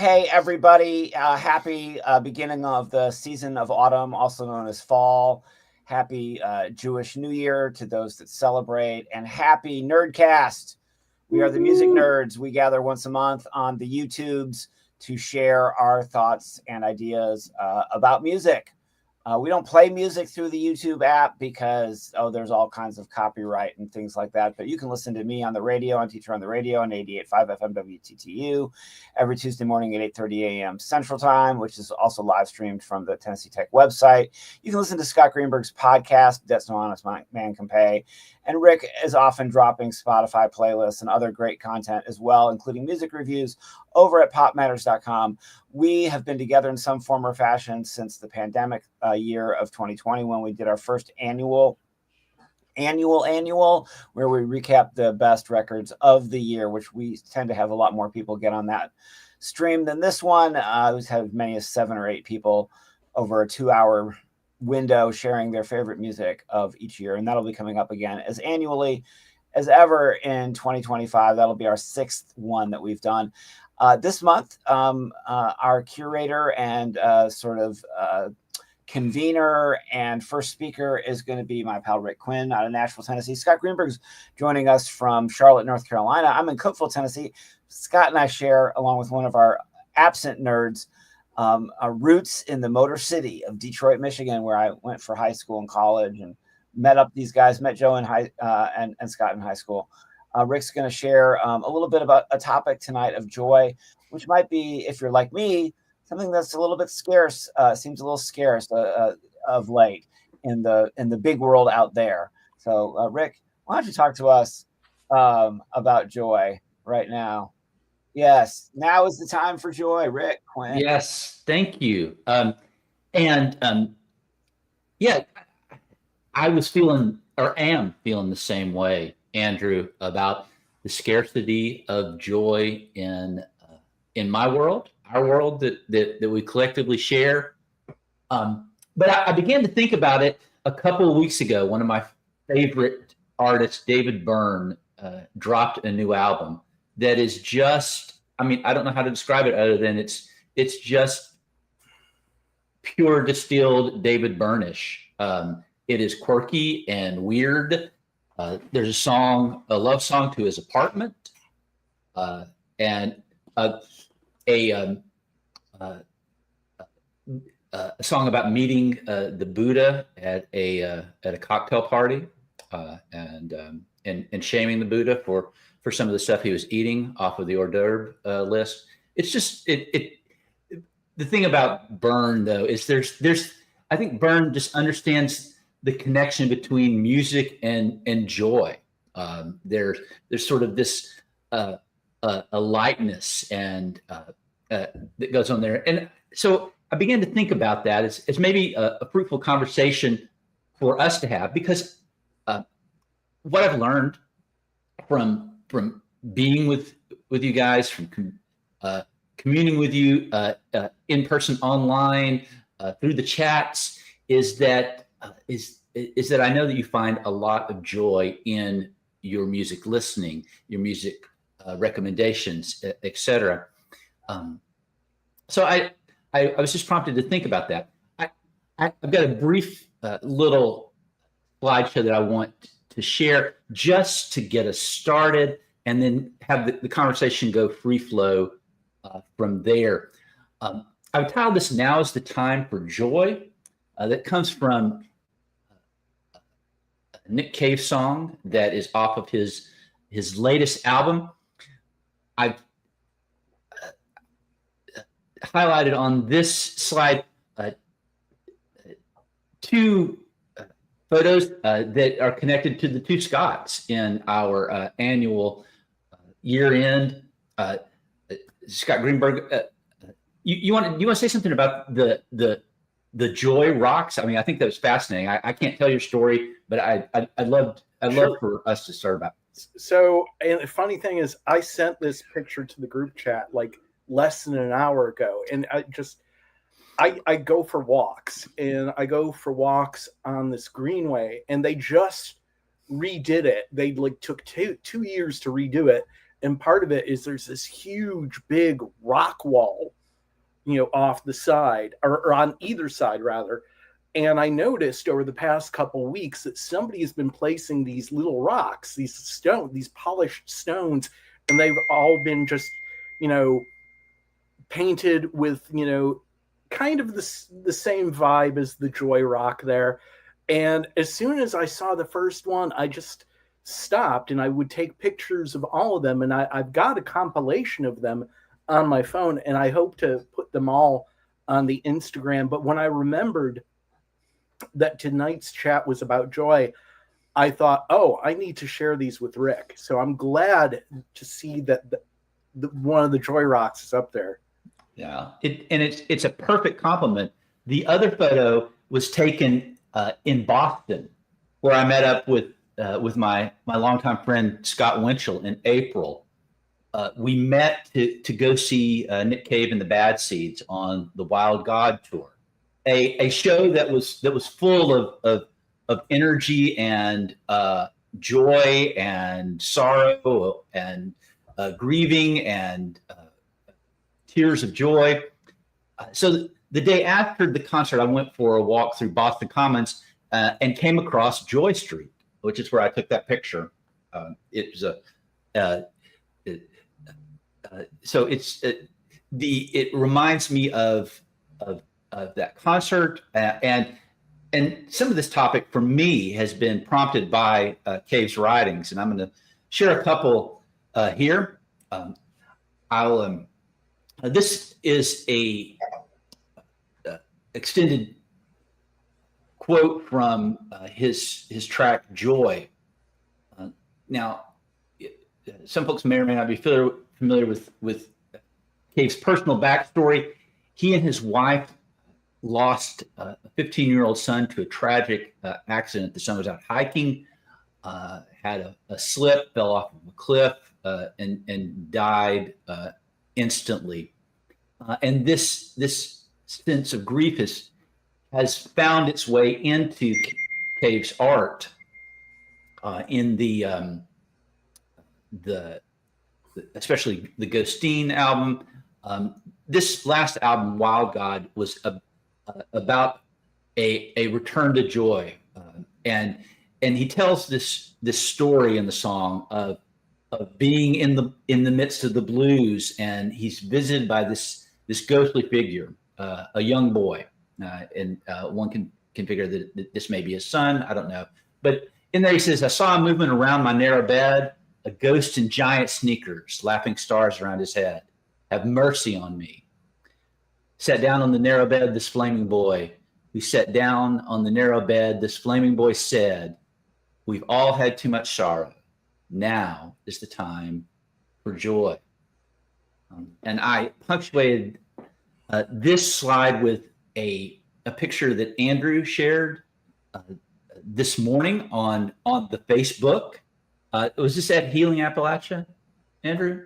Hey, everybody. Happy beginning of the season of autumn, also known as fall. Happy Jewish New Year to those that celebrate, and happy Nerdcast. We are the music nerds. We gather once a month on the YouTubes to share our thoughts and ideas about music. We don't play music through the YouTube app because, there's all kinds of copyright and things like that. But you can listen to me on the radio, on Teacher on the Radio, on 88.5 FM WTTU every Tuesday morning at 8:30 a.m. Central Time, which is also live streamed from the Tennessee Tech website. You can listen to Scott Greenberg's podcast, Debts No Honest Man Can Pay. And Rick is often dropping Spotify playlists and other great content as well, including music reviews over at popmatters.com. We have been together in some form or fashion since the pandemic year of 2020, when we did our first annual, where we recap the best records of the year, which we tend to have a lot more people get on that stream than this one. We've had as many as 7 or 8 people over a 2-hour window sharing their favorite music of each year. And that'll be coming up again as annually as ever in 2025. That'll be our 6th one that we've done. This month, our curator and convener and first speaker is going to be my pal Rick Quinn out of Nashville, Tennessee. Scott Greenberg's joining us from Charlotte, North Carolina. I'm in Cookeville, Tennessee. Scott and I share, along with one of our absent nerds, our roots in the Motor City of Detroit, Michigan, where I went for high school and college and met Joe in and Scott in high school. Rick's going to share a little bit about a topic tonight of joy, which might be, if you're like me, something that's a little bit scarce, seems a little scarce of late in the big world out there. So, Rick, why don't you talk to us about joy right now? Yes, now is the time for joy, Rick Quinn. Yes, thank you. Yeah, I was feeling, or am feeling, the same way, Andrew, about the scarcity of joy in my world, our world that we collectively share. But I began to think about it a couple of weeks ago. One of my favorite artists, David Byrne, dropped a new album that is just, I don't know how to describe it other than it's just pure distilled David Byrne-ish. It is quirky and weird. There's a love song to his apartment, and a song about meeting the Buddha at a cocktail party, and shaming the Buddha for some of the stuff he was eating off of the hors d'oeuvre list. It's just the thing about Byrne, though, is I think Byrne just understands the connection between music and joy. There's sort of this a lightness and that goes on there, and so I began to think about that as maybe a fruitful conversation for us to have, because what I've learned from being with you guys, from communing with you in person, online, through the chats, is that I know that you find a lot of joy in your music listening, your music recommendations, etc. So I was just prompted to think about that. I've got a brief little slideshow that I want to share just to get us started, and then have the conversation go free flow from there. I've titled this "Now is the Time for Joy." That comes from a Nick Cave song that is off of his latest album. I've highlighted on this slide 2 photos that are connected to the 2 Scotts in our annual year-end. Scott Greenberg, you want to say something about the joy rocks? I think that was fascinating. I can't tell your story, but I'd love Sure. for us to start about. So, and the funny thing is, I sent this picture to the group chat like less than an hour ago, and I go for walks, and I go for walks on this greenway, and they just redid it. They took two years to redo it, And part of it is there's this huge, big rock wall, off the side or on either side rather. And I noticed over the past couple weeks that somebody has been placing these little rocks, these polished stones, and they've all been just, painted with, kind of the same vibe as the Joy Rock there. And as soon as I saw the first one, I just stopped and I would take pictures of all of them. And I've got a compilation of them on my phone, and I hope to put them all on the Instagram. But when I remembered that tonight's chat was about Joy, I thought, oh, I need to share these with Rick. So I'm glad to see that one of the Joy Rocks is up there. Yeah, it's a perfect compliment. The other photo was taken in Boston, where I met up with my longtime friend Scott Winchell in April. We met to go see Nick Cave and the Bad Seeds on the Wild God tour, a show that was full of energy and joy and sorrow and grieving and tears of joy. So the day after the concert, I went for a walk through Boston Commons and came across Joy Street, which is where I took that picture. It reminds me of that concert, and some of this topic for me has been prompted by Cave's writings, and I'm going to share a couple here. This is a extended quote from his track Joy. Now, some folks may or may not be familiar with Cave's personal backstory. He and his wife lost a 15-year-old son to a tragic accident. The son was out hiking, had a slip, fell off of a cliff, and died instantly. And this sense of grief has found its way into Cave's art. In the especially the Ghosteen album. This last album, Wild God, was about a return to joy, and he tells this story in the song of being in the midst of the blues, and he's visited by this ghostly figure, a young boy, and one can figure that this may be his son. I don't know, but in there he says, "I saw a movement around my narrow bed, a ghost in giant sneakers, laughing stars around his head. Have mercy on me." Sat down on the narrow bed, this flaming boy. We sat down on the narrow bed, this flaming boy said, "We've all had too much sorrow. Now is the time for joy." And I punctuated this slide with a picture that Andrew shared this morning on the Facebook. Was this at Healing Appalachia, Andrew?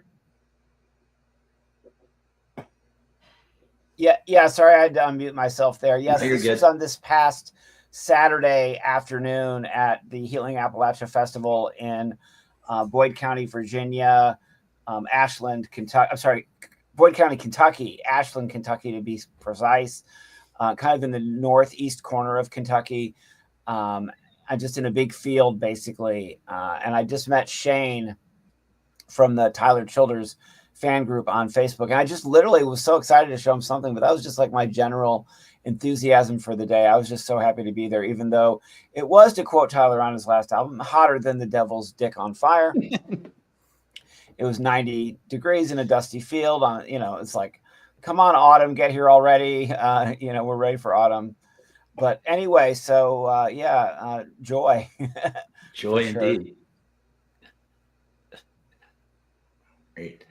Yeah. Sorry, I had to unmute myself there. Yes, No, you're this good. was on this past Saturday afternoon at the Healing Appalachia Festival in Boyd County, Virginia, Ashland, Kentucky. I'm sorry, Boyd County, Kentucky, Ashland, Kentucky to be precise. Kind of in the northeast corner of Kentucky. I'm just in a big field, basically. And I just met Shane from the Tyler Childers fan group on Facebook. And I just literally was so excited to show him something, but that was just like my general enthusiasm for the day. I was just so happy to be there, even though it was, to quote Tyler on his last album, hotter than the devil's dick on fire. It was 90 degrees in a dusty field. It's like, come on, autumn, get here already. We're ready for autumn. But anyway, so joy. Joy For sure. indeed. Great.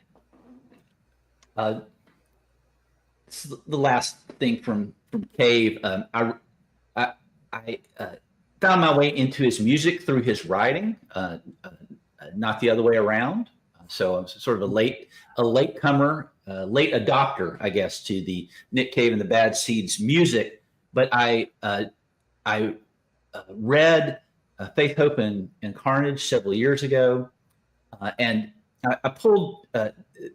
This is the last thing from Cave. I found my way into his music through his writing, not the other way around. So I'm sort of a latecomer, late adopter, I guess, to the Nick Cave and the Bad Seeds music. But I read Faith, Hope, and Carnage several years ago, and I pulled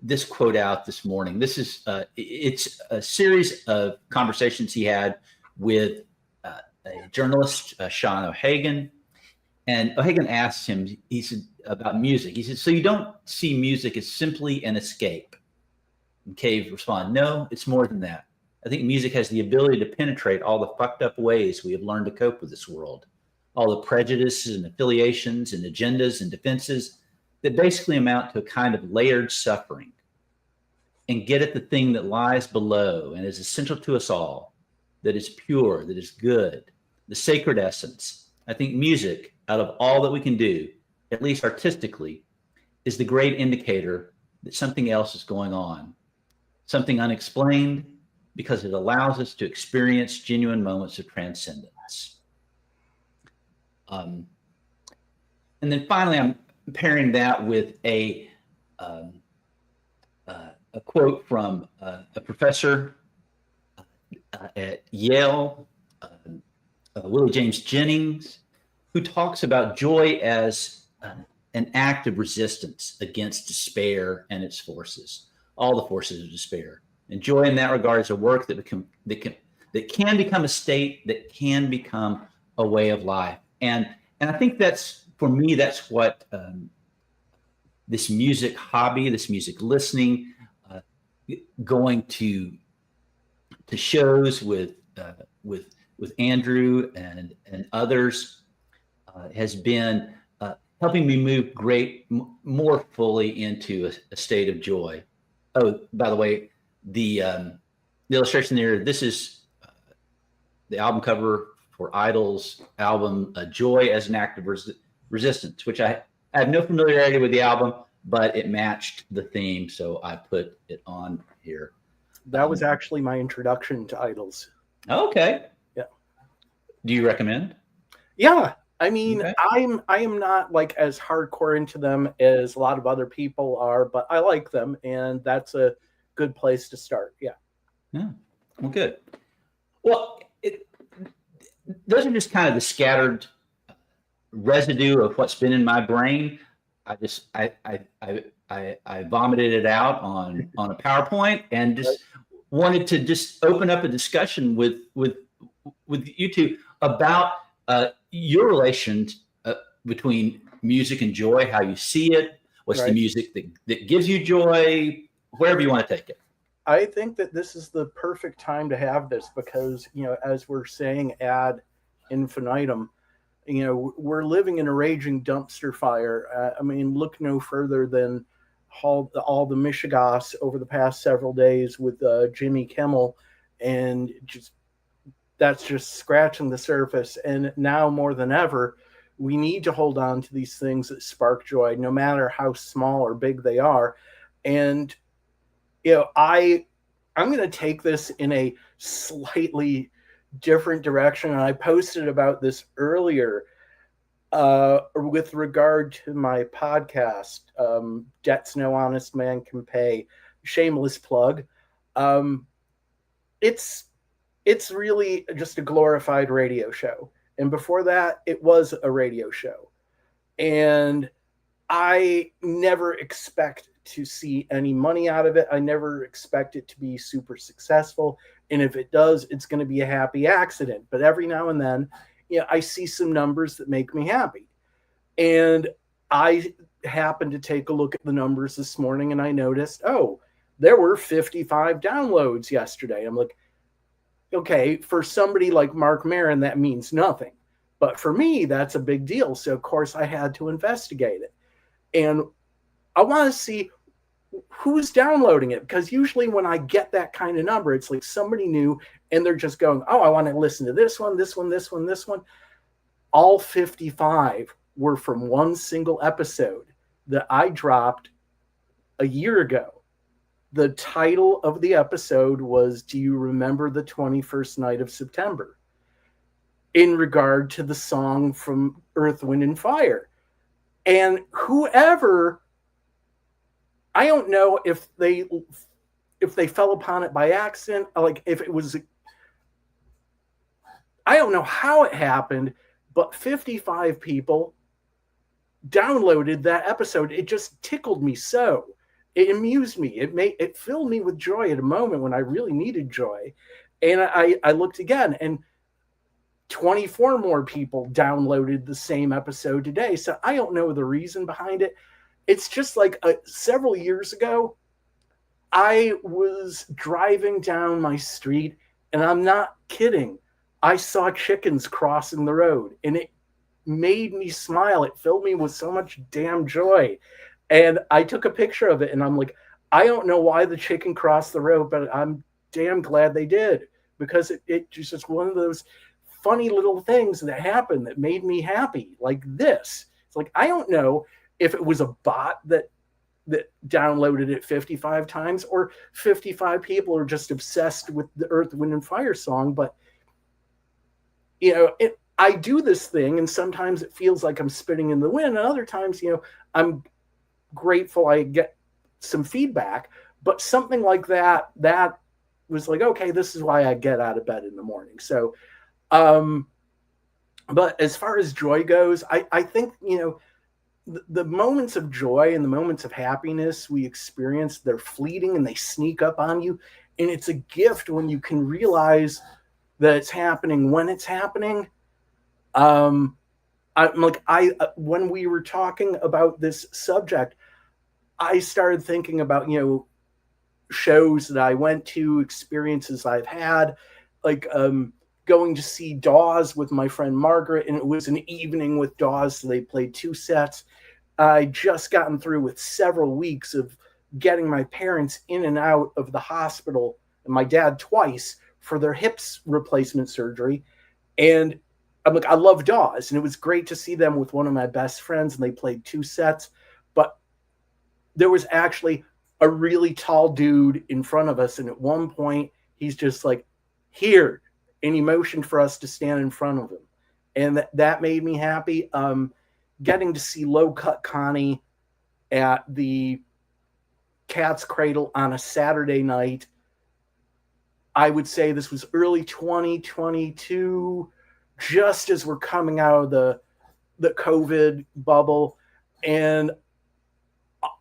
this quote out this morning. This is it's a series of conversations he had with a journalist, Sean O'Hagan. And O'Hagan asked him, he said, about music. He said, so you don't see music as simply an escape? And Cave responded, no, it's more than that. I think music has the ability to penetrate all the fucked up ways we have learned to cope with this world, all the prejudices and affiliations and agendas and defenses that basically amount to a kind of layered suffering, and get at the thing that lies below and is essential to us all, that is pure, that is good, the sacred essence. I think music, out of all that we can do, at least artistically, is the great indicator that something else is going on, something unexplained, because it allows us to experience genuine moments of transcendence. And then finally, I'm pairing that with a quote from a professor at Yale, Willie James Jennings, who talks about joy as an act of resistance against despair and its forces, all the forces of despair. And joy in that regard is a work that can become a state, that can become a way of life. And I think that's, for me, that's what this music hobby, this music listening, going to shows with Andrew and others has been helping me move more fully into a state of joy. Oh, by the way, the illustration there, this is the album cover for Idol's album, Joy as an Act of Resistance, which I have no familiarity with the album, but it matched the theme, so I put it on here. That was actually my introduction to Idols. Okay. Yeah. Do you recommend? Yeah. I mean, Okay. I am not like as hardcore into them as a lot of other people are, but I like them, and that's a good place to start. Yeah. Yeah. Well, good. Well, those are just kind of the scattered residue of what's been in my brain. I vomited it out on a PowerPoint, and just wanted to just open up a discussion with you two about your relations between music and joy, how you see it, what's the music that gives you joy, wherever you want to take it. I think that this is the perfect time to have this because, as we're saying ad infinitum, we're living in a raging dumpster fire. I mean, look no further than all the Michigas over the past several days with Jimmy Kimmel, and that's just scratching the surface. And now more than ever, we need to hold on to these things that spark joy, no matter how small or big they are. And I'm going to take this in a slightly different direction. And I posted about this earlier with regard to my podcast, Debts No Honest Man Can Pay. Shameless plug. It's really just a glorified radio show. And before that, it was a radio show. And I never expect to see any money out of it. I never expect it to be super successful. And if it does, it's going to be a happy accident. But every now and then, I see some numbers that make me happy. And I happened to take a look at the numbers this morning, and I noticed, there were 55 downloads yesterday. I'm like, okay, for somebody like Mark Maron, that means nothing. But for me, that's a big deal. So, of course, I had to investigate it. And I want to see who's downloading it, because usually when I get that kind of number, it's like somebody new and they're just going, I want to listen to this one, this one, this one, this one. All 55 were from one single episode that I dropped a year ago. The title of the episode was, Do You Remember the 21st Night of September? In regard to the song from Earth, Wind, and Fire. And whoever, I don't know if they fell upon it by accident, like if it was, I don't know how it happened, but 55 people downloaded that episode, it just tickled me so. It amused me. It filled me with joy at a moment when I really needed joy. And I looked again, and 24 more people downloaded the same episode today. So I don't know the reason behind it. It's just like several years ago, I was driving down my street, and I'm not kidding. I saw chickens crossing the road, and it made me smile. It filled me with so much damn joy. And I took a picture of it, and I'm like, I don't know why the chicken crossed the road, but I'm damn glad they did, because it just one of those funny little things that happened that made me happy, like this. It's like, I don't know if it was a bot that downloaded it 55 times, or 55 people are just obsessed with the Earth, Wind, and Fire song. But, you know, I do this thing, and sometimes it feels like I'm spitting in the wind, and other times, you know, I'm grateful I get some feedback. But something like that was like, okay, this is why I get out of bed in the morning. So, but as far as joy goes, I think, you know, the moments of joy and the moments of happiness we experience, they're fleeting and they sneak up on you. And it's a gift when you can realize that it's happening when it's happening. When we were talking about this subject, I started thinking about, you know, shows that I went to, experiences I've had, like going to see Dawes with my friend Margaret, and it was an evening with Dawes, so they played 2 sets. I just gotten through with several weeks of getting my parents in and out of the hospital, and my dad twice, for their hips replacement surgery. And I'm like, I love Dawes, and it was great to see them with one of my best friends, and they played 2 sets. But there was actually a really tall dude in front of us, and at one point he's just like, here, and he motioned for us to stand in front of him, and that made me happy. Getting to see Low Cut Connie at the Cat's Cradle on a Saturday night, I would say this was early 2022, just as we're coming out of the COVID bubble. And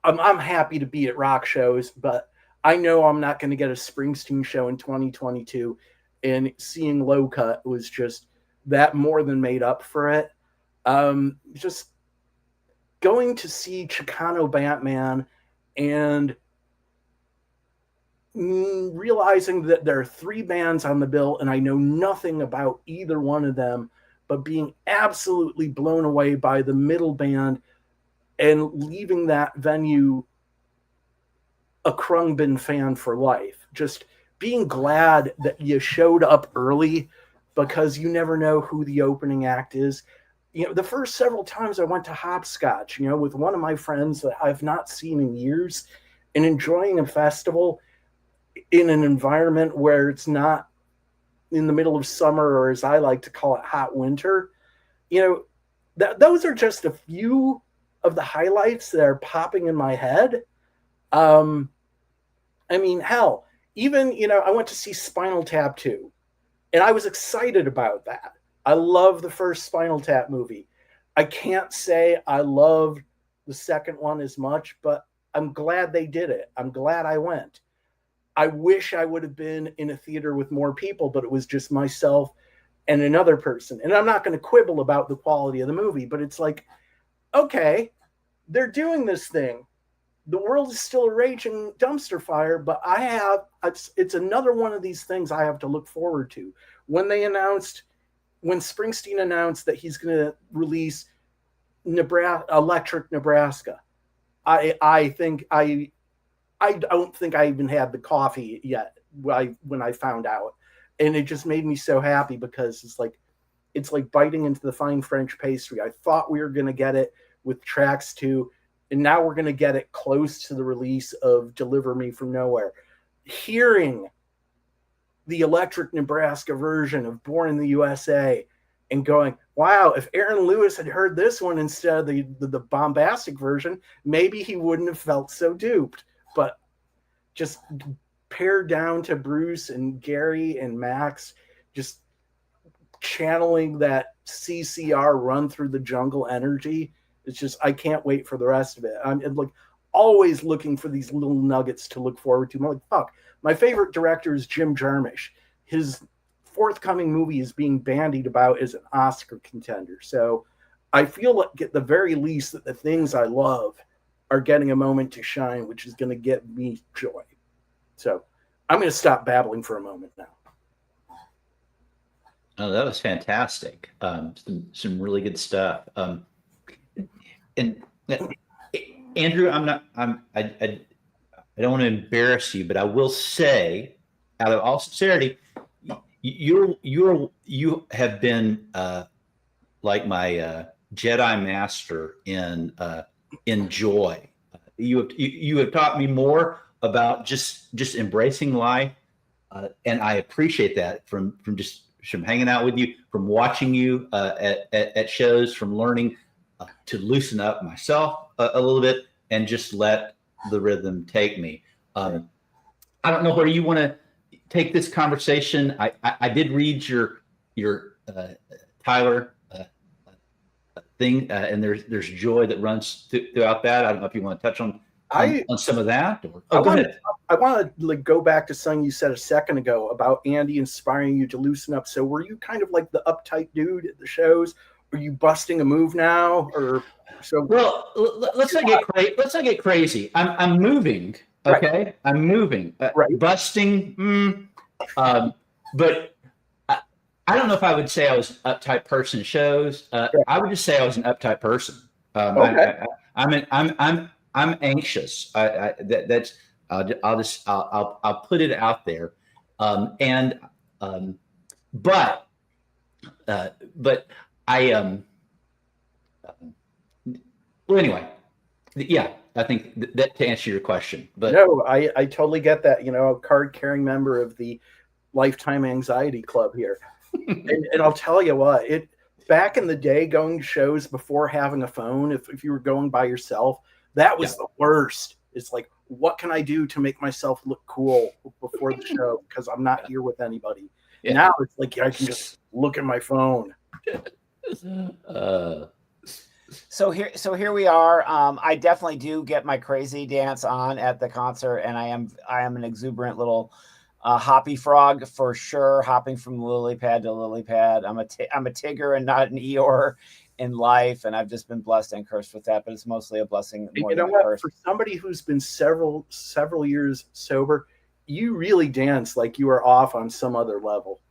I'm happy to be at rock shows, but I know I'm not going to get a Springsteen show in 2022. And seeing Low Cut was just that more than made up for it. Just going to see Chicano Batman and realizing that there are 3 bands on the bill, and I know nothing about either one of them, but being absolutely blown away by the middle band and leaving that venue a Krungbin fan for life. Just being glad that you showed up early, because you never know who the opening act is. You know, the first several times I went to Hopscotch, you know, with one of my friends that I've not seen in years, and enjoying a festival in an environment where it's not in the middle of summer, or as I like to call it, hot winter. You know, those are just a few of the highlights that are popping in my head. I mean, hell, even, you know, I went to see Spinal Tap 2, and I was excited about that. I love the first Spinal Tap movie. I can't say I loved the second one as much, but I'm glad they did it. I'm glad I went. I wish I would have been in a theater with more people, but it was just myself and another person. And I'm not going to quibble about the quality of the movie, but it's like, okay, they're doing this thing. The world is still a raging dumpster fire, but it's another one of these things I have to look forward to. When Springsteen announced that he's going to release Electric Nebraska, I don't think I even had the coffee yet when I found out. And it just made me so happy, because it's like biting into the fine French pastry. I thought we were going to get it with tracks 2, and now we're going to get it close to the release of Deliver Me From Nowhere. Hearing the Electric Nebraska version of Born in the USA and going, wow, if Aaron Lewis had heard this one instead of the bombastic version, maybe he wouldn't have felt so duped. But just pared down to Bruce and Gary and Max, just channeling that CCR Run Through the Jungle energy It's just I can't wait for the rest of it. I'm like always looking for these little nuggets to look forward to. I'm like, fuck. My favorite director is Jim Jarmusch. His forthcoming movie is being bandied about as an Oscar contender. So I feel like at the very least that the things I love are getting a moment to shine, which is going to get me joy. So I'm going to stop babbling for a moment now. Oh, that was fantastic. Some really good stuff. And Andrew, I don't want to embarrass you, but I will say, out of all sincerity, you have been like my Jedi master in joy. You have taught me more about just embracing life, and I appreciate that from hanging out with you, from watching you at shows, from learning to loosen up myself a little bit and just let the rhythm take me. I don't know where you want to take this conversation. I did read your Tyler thing, and there's joy that runs throughout that. I don't know if you want to touch on some of that. Go ahead. I want to go back to something you said a second ago about Andy inspiring you to loosen up. So were you kind of like the uptight dude at the shows? Are you busting a move now, or so? Well, let's not get crazy. I'm moving. Okay, right. I'm moving. Right. Busting. But I don't know if I would say I was an uptight person at shows. I would just say I was an uptight person. Okay. I'm anxious. I'll put it out there. But I well, anyway, yeah, I think that to answer your question. But no, I totally get that. You know, a card-carrying member of the Lifetime Anxiety Club here, and I'll tell you what, back in the day, going to shows before having a phone, if you were going by yourself, that was the worst. It's like, what can I do to make myself look cool before the show because I'm not here with anybody? Yeah. Now it's like I can just look at my phone. So here we are. I definitely do get my crazy dance on at the concert, and I am an exuberant little hoppy frog for sure, hopping from lily pad to lily pad. I'm a Tigger and not an Eeyore in life, and I've just been blessed and cursed with that. But it's mostly a blessing more than a curse. For somebody who's been several years sober, you really dance like you are off on some other level.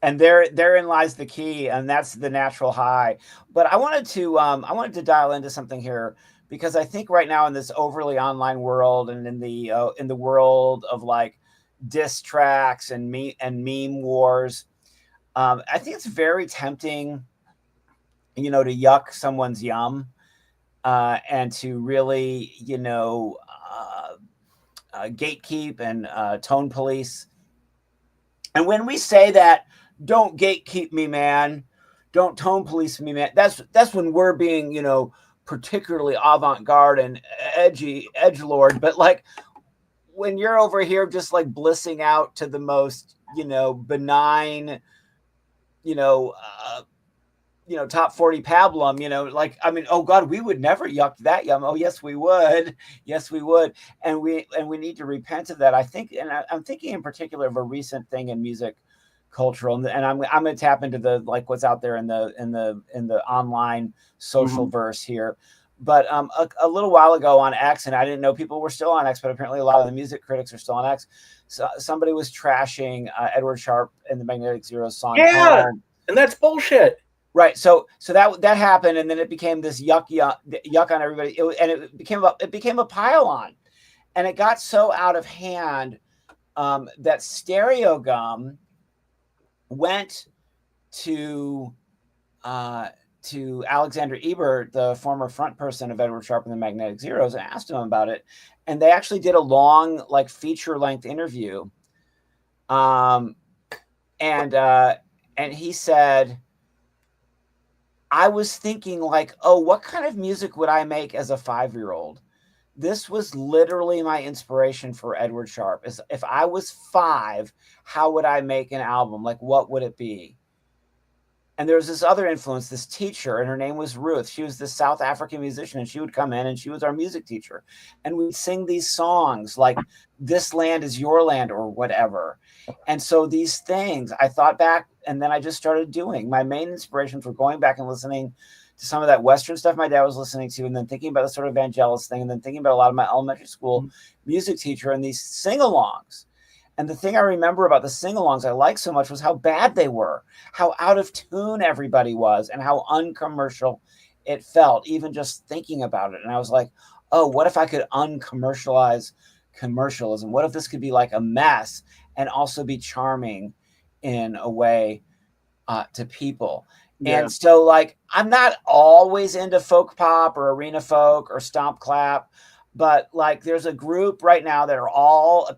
And therein lies the key, and that's the natural high. But I wanted to dial into something here, because I think right now in this overly online world and in the world of like diss tracks and meme wars, I think it's very tempting, to yuck someone's yum, and to really, gatekeep and tone police. And when we say that, don't gatekeep me, man, don't tone police me, man, that's when we're being, particularly avant-garde and edgelord. But like when you're over here just like blissing out to the most, benign, top 40 pablum, like, I mean, oh God, we would never yuck that yum. Oh yes, we would. Yes, we would. And we need to repent of that. I think, and I'm thinking in particular of a recent thing in music cultural, and I'm going to tap into the, like, what's out there in the online social verse here. But a little while ago on X, and I didn't know people were still on X, but apparently a lot of the music critics are still on X. So somebody was trashing Edward Sharpe and the Magnetic Zeros song. Yeah, and that's bullshit. Right. So that happened, and then it became this yuck on everybody. It became a pile on, and it got so out of hand that Stereo Gum went to Alexander Ebert, the former front person of Edward Sharpe and the Magnetic Zeros, and asked him about it. And they actually did a long, like, feature-length interview. And he said, I was thinking, like, oh, what kind of music would I make as a 5-year-old? This was literally my inspiration for Edward Sharpe. Is if I was 5, how would I make an album? Like, what would it be? And there was this other influence, this teacher, and her name was Ruth. She was this South African musician, and she would come in, and she was our music teacher. And we'd sing these songs like "This Land Is Your Land" or whatever. And so these things, I thought back, and then I just started doing. My main inspiration for going back and listening to some of that Western stuff my dad was listening to, and then thinking about the sort of evangelist thing, and then thinking about a lot of my elementary school music teacher and these sing-alongs. And the thing I remember about the sing-alongs I liked so much was how bad they were, how out of tune everybody was, and how uncommercial it felt, even just thinking about it. And I was like, oh, what if I could uncommercialize commercialism? What if this could be like a mess and also be charming in a way to people? Yeah. And so, like, I'm not always into folk pop or arena folk or stomp clap, but like there's a group right now that are all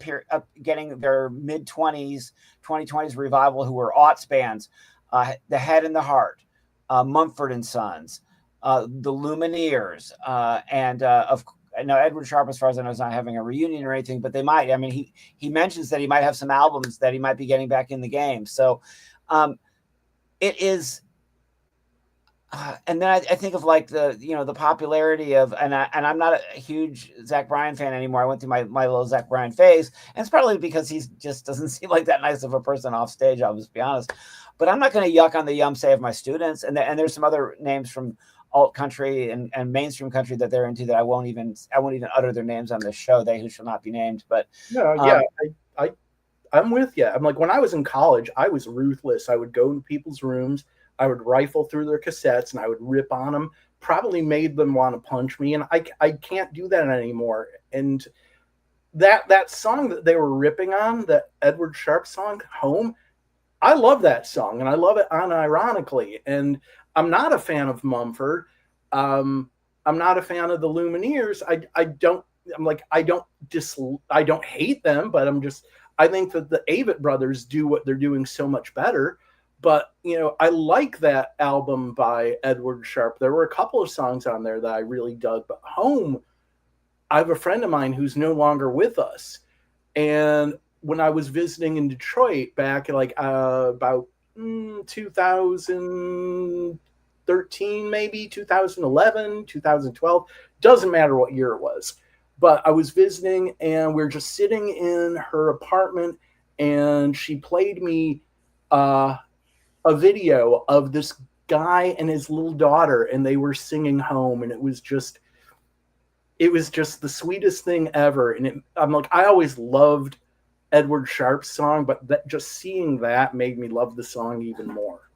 getting their mid-20s, 2020s revival, who are aughts bands, The Head and the Heart, Mumford & Sons, the Lumineers, and I know Edward Sharpe, as far as I know, is not having a reunion or anything, but they might. I mean, he mentions that he might have some albums that he might be getting back in the game. So it is... and then I think of like the popularity of, and I'm not a huge Zach Bryan fan anymore. I went through my little Zach Bryan phase, and it's probably because he just doesn't seem like that nice of a person off stage. I'll just be honest, but I'm not going to yuck on the yum say of my students. And there's some other names from alt country and mainstream country that they're into that I won't even utter their names on this show. They who shall not be named. But no, yeah, I'm with you. I'm like, when I was in college, I was ruthless. I would go into people's rooms. I would rifle through their cassettes and I would rip on them, probably made them want to punch me. And I can't do that anymore. And that song that they were ripping on, that Edward Sharpe song, Home, I love that song and I love it unironically. And I'm not a fan of Mumford. I'm not a fan of the Lumineers. I don't hate them, but I think that the Avett Brothers do what they're doing so much better. But, I like that album by Edward Sharpe. There were a couple of songs on there that I really dug. But Home, I have a friend of mine who's no longer with us. And when I was visiting in Detroit back about 2013, maybe 2011, 2012, doesn't matter what year it was. But I was visiting and we were just sitting in her apartment and she played me a video of this guy and his little daughter, and they were singing Home, and it was just the sweetest thing ever. And I'm like, I always loved Edward Sharpe's song, but just seeing that made me love the song even more.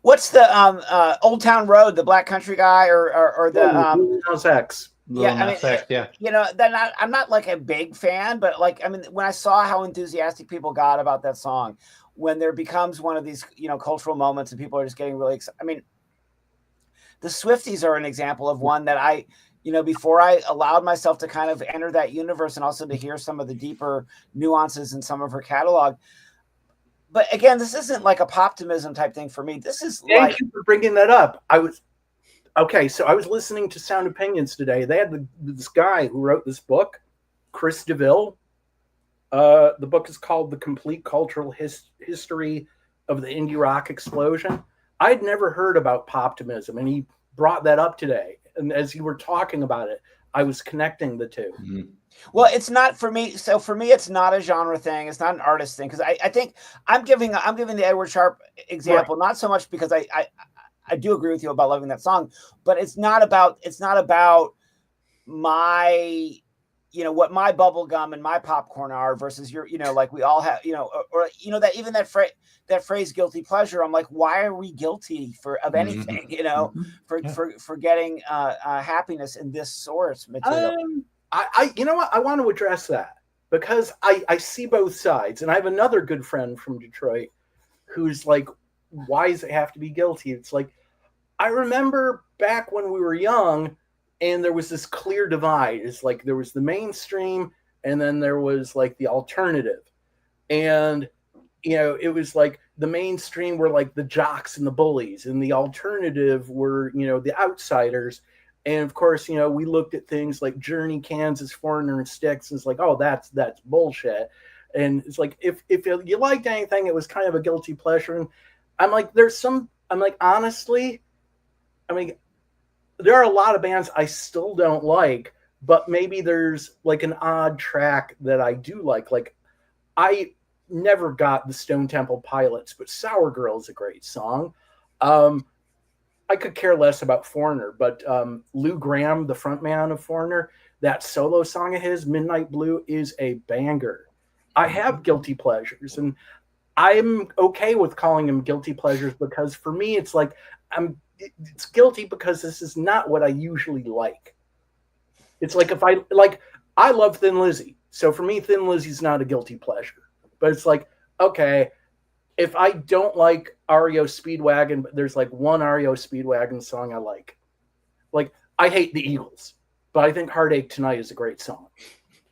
What's the Old Town Road, the Black Country guy, or the Lil Nas X? I'm not like a big fan, but like, I mean, when I saw how enthusiastic people got about that song, when there becomes one of these, cultural moments and people are just getting really excited. I mean, the Swifties are an example of one that I, before I allowed myself to kind of enter that universe and also to hear some of the deeper nuances in some of her catalog. But again, this isn't like a poptimism type thing for me. This is Thank you for bringing that up. So I was listening to Sound Opinions today. They had this guy who wrote this book, Chris DeVille. The book is called The Complete Cultural History of the Indie Rock Explosion. I'd never heard about poptimism, and he brought that up today. And as you were talking about it, I was connecting the two. Mm-hmm. Well, it's not for me. So for me, it's not a genre thing. It's not an artist thing. Because I think I'm giving the Edward Sharpe example, right. Not so much because I do agree with you about loving that song, but it's not about my, what my bubble gum and my popcorn are versus your, like we all have, or that even that phrase guilty pleasure. I'm like, why are we guilty of anything, for getting happiness in this source material? I want to address that because I see both sides, and I have another good friend from Detroit who's like, why does it have to be guilty? It's like, I remember back when we were young and there was this clear divide. It's like there was the mainstream and then there was like the alternative. And, it was like the mainstream were like the jocks and the bullies, and the alternative were, the outsiders. And of course, we looked at things like Journey, Kansas, Foreigner, and Styx. And it's like, oh, that's bullshit. And it's like, if you liked anything, it was kind of a guilty pleasure. And I'm like, honestly, I mean, there are a lot of bands I still don't like, but maybe there's like an odd track that I do like. Like, I never got the Stone Temple Pilots, but Sour Girl is a great song. I could care less about Foreigner, but Lou Gramm, the frontman of Foreigner, that solo song of his, Midnight Blue, is a banger. I have guilty pleasures, and I'm okay with calling them guilty pleasures because for me, it's like it's guilty because this is not what I usually like. It's like I love Thin Lizzy, so for me, Thin Lizzy's not a guilty pleasure. But it's like, okay, if I don't like REO Speedwagon, but there's like one REO Speedwagon song I like. Like, I hate the Eagles, but I think Heartache Tonight is a great song.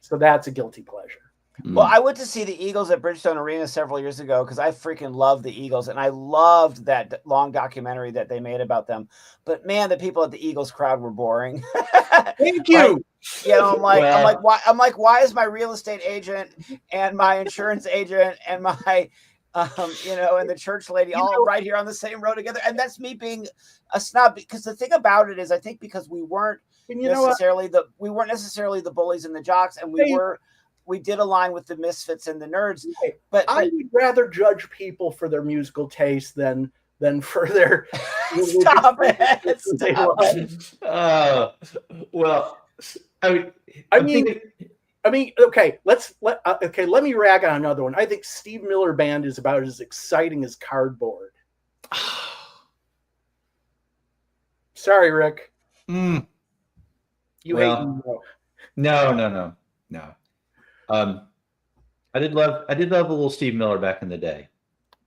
So that's a guilty pleasure. Well, I went to see the Eagles at Bridgestone Arena several years ago because I freaking love the Eagles, and I loved that long documentary that they made about them. But man, the people at the Eagles crowd were boring. Thank you. I'm like, why is my real estate agent and my insurance agent and my, and the church lady all right here on the same row together? And that's me being a snob, because the thing about it is, I think because we weren't necessarily the bullies and the jocks, and we did align with the misfits and the nerds. But I would rather judge people for their musical taste than for their stop it. Well, okay, let me rag on another one. I think Steve Miller Band is about as exciting as Cardboard. Sorry, Rick. You hate me. No. I did love a little Steve Miller back in the day,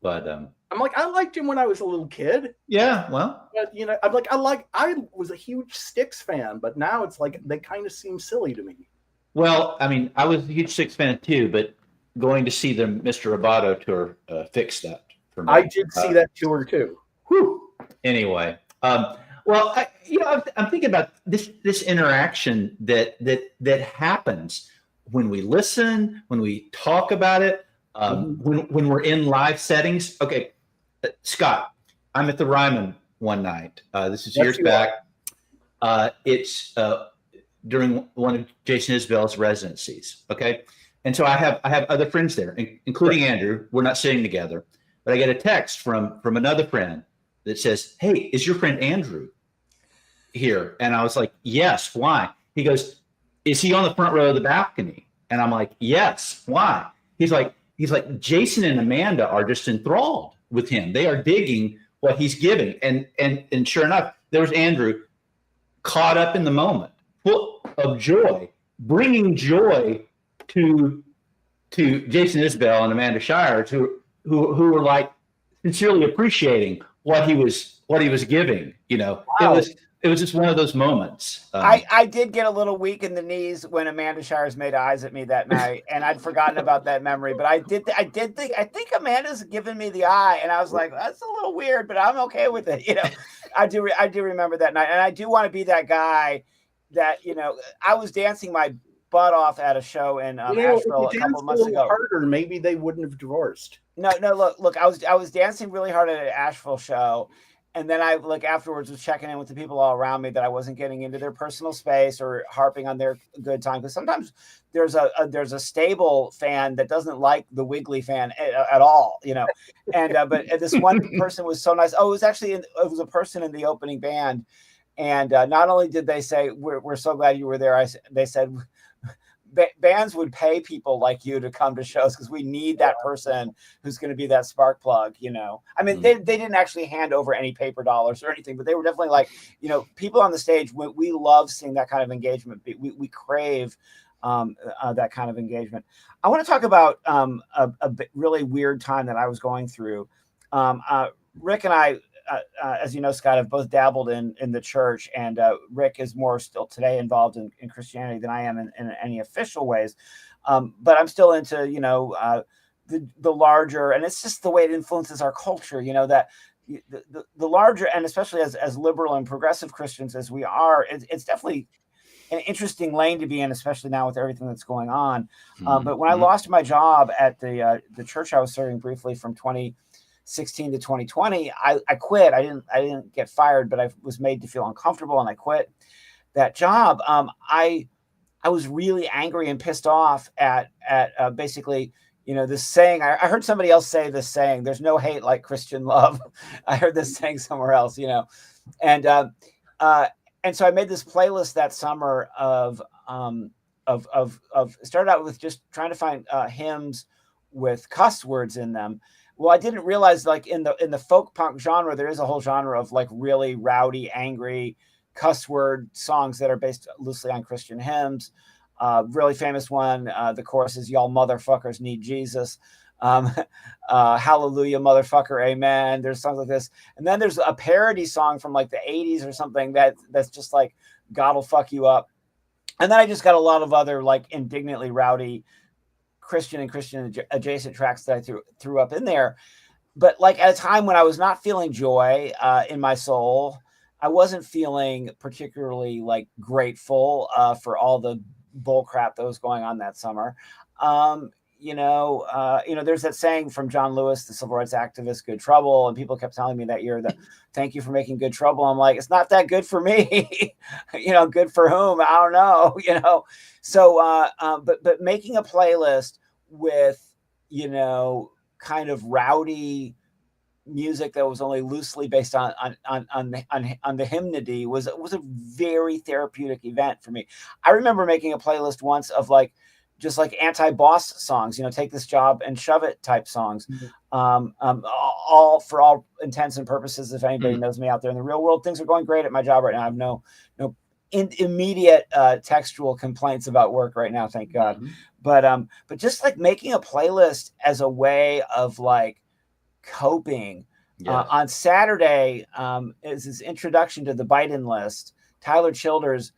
but I'm like, I liked him when I was a little kid. Yeah, well, but I was a huge Styx fan, but now it's like they kind of seem silly to me. Well, I mean, I was a huge Styx fan too, but going to see the Mr. Roboto tour fixed that for me. I did see that tour too. Whew. Anyway, well, I'm thinking about this interaction that happens when we listen, when we talk about it, when we're in live settings. Okay, Scott, I'm at the Ryman one night. This is years back. It's during one of Jason Isbell's residencies. Okay, and so I have other friends there, including Andrew. We're not sitting together, but I get a text from another friend that says, "Hey, is your friend Andrew here?" And I was like, "Yes." Why? He goes, "Is he on the front row of the balcony?" And I'm like, "Yes." Why? He's like, Jason and Amanda are just enthralled with him. They are digging what he's giving. And sure enough, there was Andrew caught up in the moment, full of joy, bringing joy to Jason Isbell and Amanda Shires, who were like sincerely appreciating what he was giving. Wow. It was just one of those moments. I did get a little weak in the knees when Amanda Shires made eyes at me that night, and I'd forgotten about that memory. But I think Amanda's given me the eye, and I was like, that's a little weird, but I'm okay with it. I do remember that night, and I do want to be that guy that I was dancing my butt off at a show in Asheville a couple of months ago. Harder, maybe they wouldn't have divorced. No, look, I was dancing really hard at an Asheville show. And then I afterwards was checking in with the people all around me that I wasn't getting into their personal space or harping on their good time. Because sometimes there's a stable fan that doesn't like the Wiggly fan at all, And but this one person was so nice. Oh, it was a person in the opening band, and not only did they say we're so glad you were there, they said bands would pay people like you to come to shows because we need that person who's going to be that spark plug. I mean, they didn't actually hand over any paper dollars or anything, but they were definitely like, people on the stage. We love seeing that kind of engagement. We crave that kind of engagement. I want to talk about a really weird time that I was going through. Rick and I, as you know, Scott, have both dabbled in the church, and Rick is more still today involved in Christianity than I am in any official ways. But I'm still into, the larger, and it's just the way it influences our culture, that the larger, and especially as liberal and progressive Christians as we are, it's definitely an interesting lane to be in, especially now with everything that's going on. But when I lost my job at the church I was serving briefly from 2016 to 2020, I quit. I didn't get fired, but I was made to feel uncomfortable, and I quit that job. I was really angry and pissed off at basically, this saying. I heard somebody else say this saying: "There's no hate like Christian love." I heard this saying somewhere else, and so I made this playlist that summer of started out with just trying to find hymns with cuss words in them. Well, I didn't realize, like, in the folk punk genre, there is a whole genre of like really rowdy, angry cuss word songs that are based loosely on Christian hymns. Really famous one. The chorus is "Y'all motherfuckers need Jesus." Hallelujah, motherfucker, amen. There's songs like this. And then there's a parody song from like the 80s or something that's just like, "God will fuck you up." And then I just got a lot of other like indignantly rowdy Christian and Christian adjacent tracks that I threw up in there. But like at a time when I was not feeling joy in my soul, I wasn't feeling particularly like grateful for all the bull crap that was going on that summer. There's that saying from John Lewis, the civil rights activist, "Good trouble." And people kept telling me that year that, "Thank you for making good trouble." I'm like, it's not that good for me. Good for whom? I don't know, So, but making a playlist with, kind of rowdy music that was only loosely based on the hymnody was a very therapeutic event for me. I remember making a playlist once of like just like anti-boss songs, take this job and shove it type songs. All for all intents and purposes, if anybody knows me out there in the real world, things are going great at my job right now. I have no immediate textual complaints about work right now, thank God. But just like making a playlist as a way of like coping. On Saturday is his introduction to the Biden list. Tyler Childers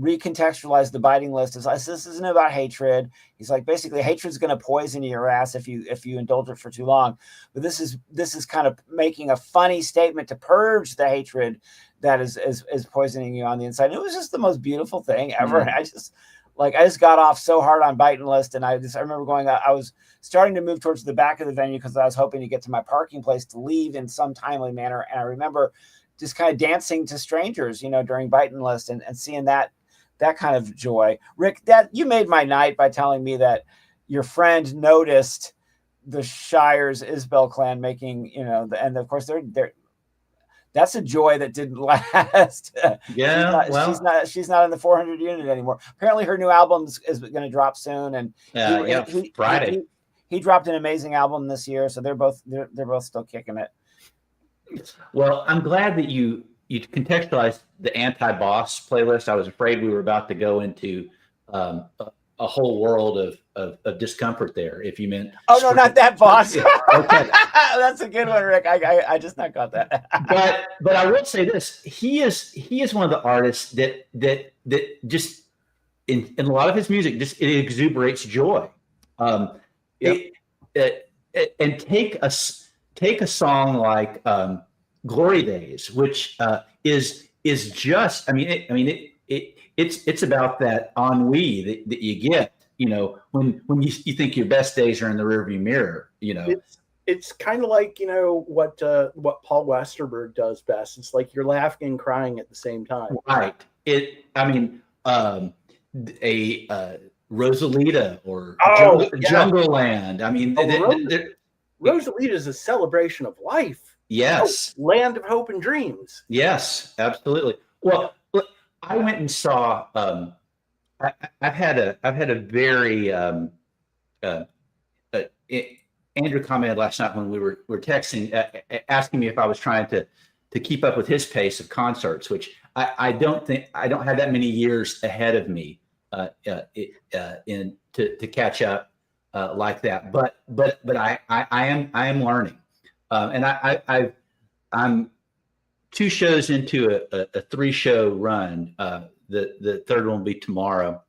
recontextualized the Biden list as, this isn't about hatred. He's like, basically, hatred's going to poison your ass if you indulge it for too long. But this is kind of making a funny statement to purge the hatred that is poisoning you on the inside. And it was just the most beautiful thing ever. And I just got off so hard on Biden list, and I remember going. I was starting to move towards the back of the venue because I was hoping to get to my parking place to leave in some timely manner. And I remember just kind of dancing to strangers, during Biden list and seeing that kind of joy. Rick, that you made my night by telling me that your friend noticed the Shire's Isbell clan making, and of course they're that's a joy that didn't last. Yeah, she's not in the 400 unit anymore. Apparently her new album is going to drop soon, and Friday. He dropped an amazing album this year, so they're both still kicking it. Well, I'm glad that you contextualized the anti-boss playlist. I was afraid we were about to go into a whole world of discomfort there. If you meant, no, not that boss. Yeah, okay. That's a good one, Rick. I just not got that. but I will say this: he is one of the artists that just in a lot of his music just it exuberates joy. And take a song like "Glory Days," which is just it's about that ennui that you get, when you think your best days are in the rearview mirror, It's kind of like, what Paul Westerberg does best. It's like you're laughing and crying at the same time. Right. Rosalita or Jungle Land. Rosalita is a celebration of life. Yes. Land of hope and dreams. Yes, absolutely. Well, I went and saw. I've had a very. Andrew commented last night when we were texting, asking me if I was trying to keep up with his pace of concerts, which I don't have that many years ahead of me to catch up like that. But I am learning, and I'm 2 shows into a 3-show run. The third one will be tomorrow.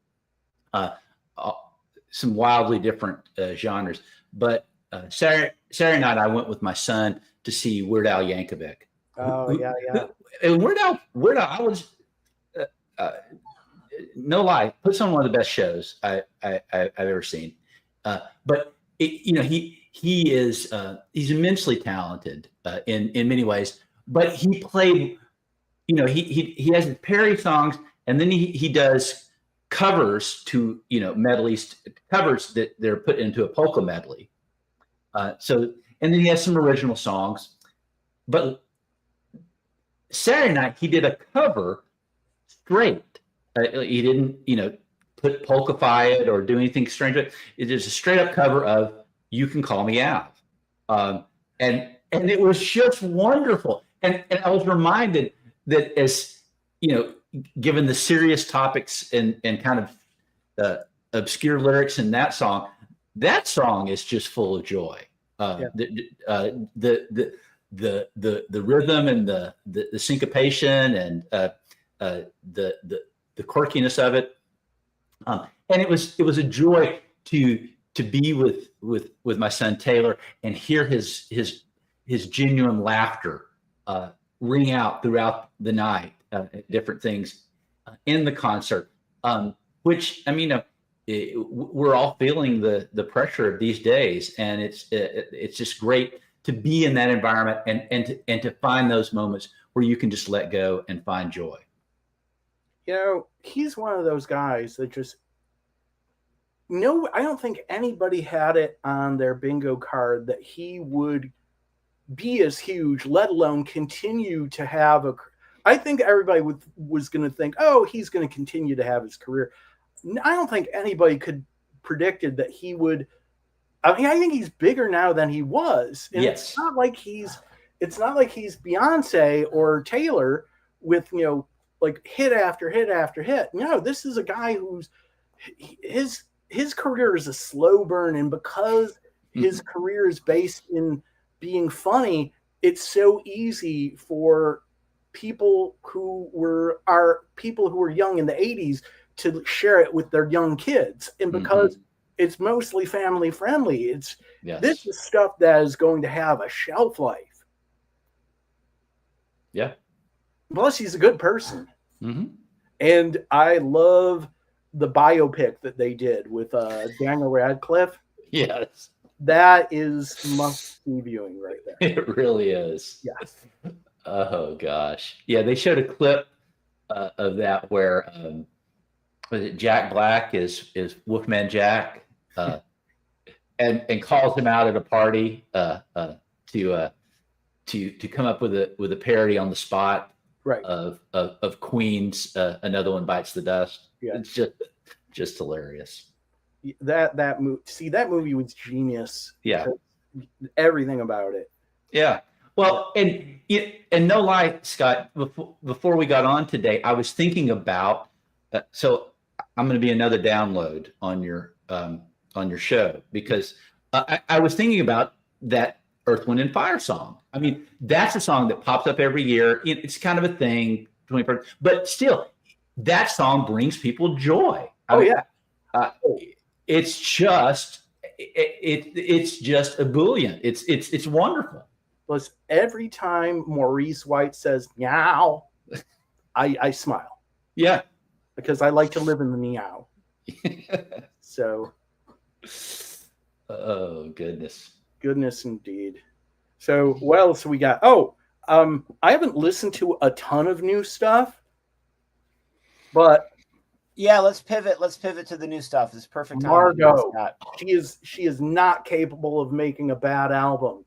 Some wildly different genres, but Saturday night I went with my son to see Weird Al Yankovic. Oh yeah. And Weird Al, I was no puts on one of the best shows I've ever seen. But he he's immensely talented in many ways. But he played, he has his parody songs, and then he does covers to medleys, covers that they're put into a polka medley. And then he has some original songs. But Saturday night he did a cover straight. He didn't put polkify it or do anything strange. It is a straight up cover of "You Can Call Me Out," and it was just wonderful. And I was reminded that, as given the serious topics and kind of obscure lyrics in that song is just full of joy. The rhythm and the syncopation and the quirkiness of it, and it was a joy to be with my son Taylor and hear his genuine laughter ring out throughout the night at different things in the concert, which we're all feeling the pressure of these days, and it's just great to be in that environment and to find those moments where you can just let go and find joy. He's one of those guys that just I don't think anybody had it on their bingo card that he would be as huge, let alone continue to have I think everybody was going to think, oh, he's going to continue to have his career. I don't think anybody could predicted that he would. I think he's bigger now than he was. And yes. It's not like he's Beyonce or Taylor with, like hit after hit after hit. No, this is a guy who's his career is a slow burn. And because his career is based in being funny, it's so easy for people who were young in the 80s to share it with their young kids. And because it's mostly family friendly, this is stuff that is going to have a shelf life. Yeah. Plus, he's a good person. And I love the biopic that they did with Daniel Radcliffe. Yes. That is must-see viewing right there. It really is. Yes. Oh, gosh. Yeah, they showed a clip of that where Jack Black is Wolfman Jack and calls him out at a party to come up with a parody on the spot, right, of Queen's Another One Bites the Dust. Yeah. It's just hilarious. That movie was genius. Yeah. Everything about it. Yeah. Well, and no lie, Scott, before we got on today, I was thinking about so I'm going to be another download on your show because I was thinking about that Earth, Wind, and Fire song. I mean, that's a song that pops up every year. It's kind of a thing, but still, that song brings people joy. It's just ebullient. It's wonderful. Plus, every time Maurice White says "meow," I smile. Yeah, because I like to live in the meow. So, oh goodness indeed. So, what else we got? I haven't listened to a ton of new stuff, but yeah, let's pivot to the new stuff. It's perfect time. Margot, she is not capable of making a bad album.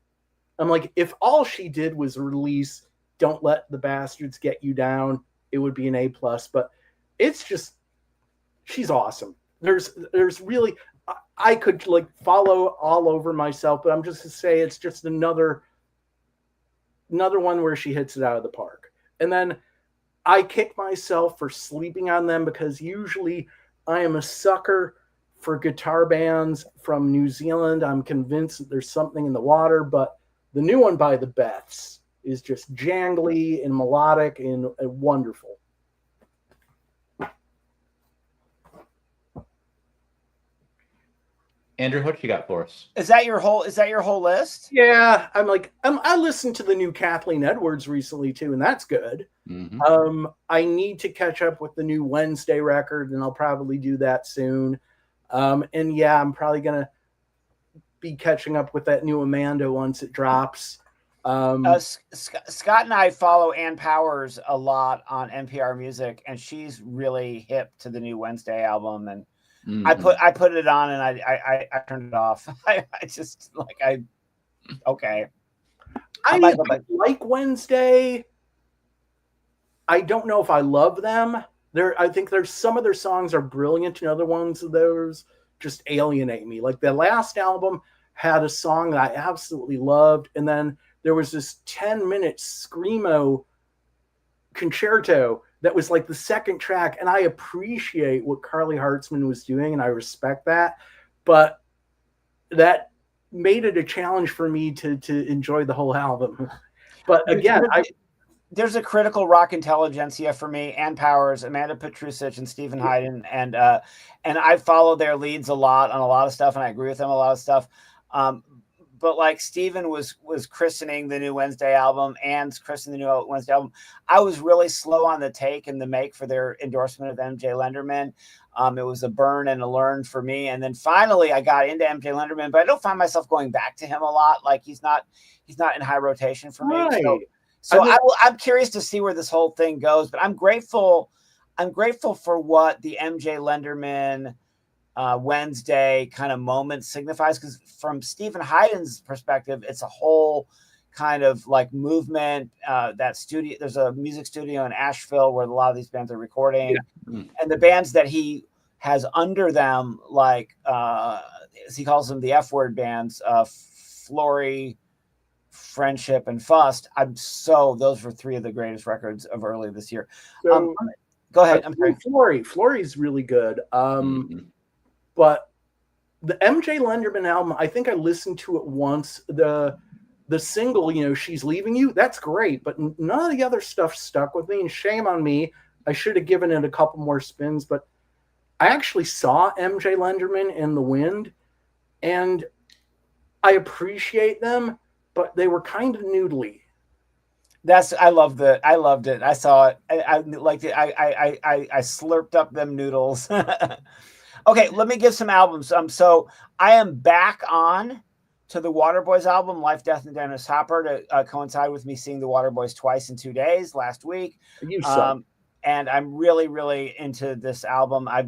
I'm like, if all she did was release "Don't Let the Bastards Get You Down," it would be an A+. But it's just, she's awesome. There's really, I could like follow all over myself, but I'm just to say it's just another one where she hits it out of the park. And then I kick myself for sleeping on them because usually I am a sucker for guitar bands from New Zealand. I'm convinced that there's something in the water, but the new one by the Beths is just jangly and melodic and wonderful. Andrew, what you got for us? Is that your whole list? Yeah, I listened to the new Kathleen Edwards recently too, and that's good. I need to catch up with the new Wednesday record, and I'll probably do that soon. And yeah, I'm probably gonna be catching up with that new Amanda once it drops. Scott and I follow Ann Powers a lot on NPR Music, and she's really hip to the new Wednesday album. And I put it on, and I turned it off. I just okay. I like Wednesday. I don't know if I love them. I think there's some of their songs are brilliant, and other ones of those just alienate me. Like the last album had a song that I absolutely loved, and then there was this 10-minute screamo concerto that was like the second track, and I appreciate what Carly Hartzman was doing, and I respect that, but that made it a challenge for me to enjoy the whole album. But again, there's a critical rock intelligentsia for me. Ann Powers, Amanda Petrusic, and Stephen Hayden, and I follow their leads a lot on a lot of stuff, and I agree with them on a lot of stuff. But like Stephen was christening the new Wednesday album, Ann's christening the new Wednesday album. I was really slow on the take and the make for their endorsement of MJ Lenderman. It was a burn and a learn for me. And then finally I got into MJ Lenderman, but I don't find myself going back to him a lot. Like he's not in high rotation for me. Right. So I'm curious to see where this whole thing goes, but I'm grateful for what the MJ Lenderman Wednesday kind of moment signifies, because from Stephen Hayden's perspective, it's a whole kind of like movement. That studio, there's a music studio in Asheville where a lot of these bands are recording, and the bands that he has under them, like as he calls them, the F word bands, Flory, Friendship, and Fust. Those were three of the greatest records of early this year. So, go ahead. I'm sorry. Flory's really good. But the MJ Lenderman album, I think I listened to it once. The single, She's Leaving You, that's great, but none of the other stuff stuck with me, and shame on me. I should have given it a couple more spins, but I actually saw MJ Lenderman in The Wind, and I appreciate them, but they were kind of noodly. I loved it. I saw it. I liked it. I slurped up them noodles. Okay, let me give some albums. So I am back on to the Waterboys album, Life, Death, and Dennis Hopper, to coincide with me seeing the Waterboys twice in 2 days last week. You saw. And I'm really, really into this album. I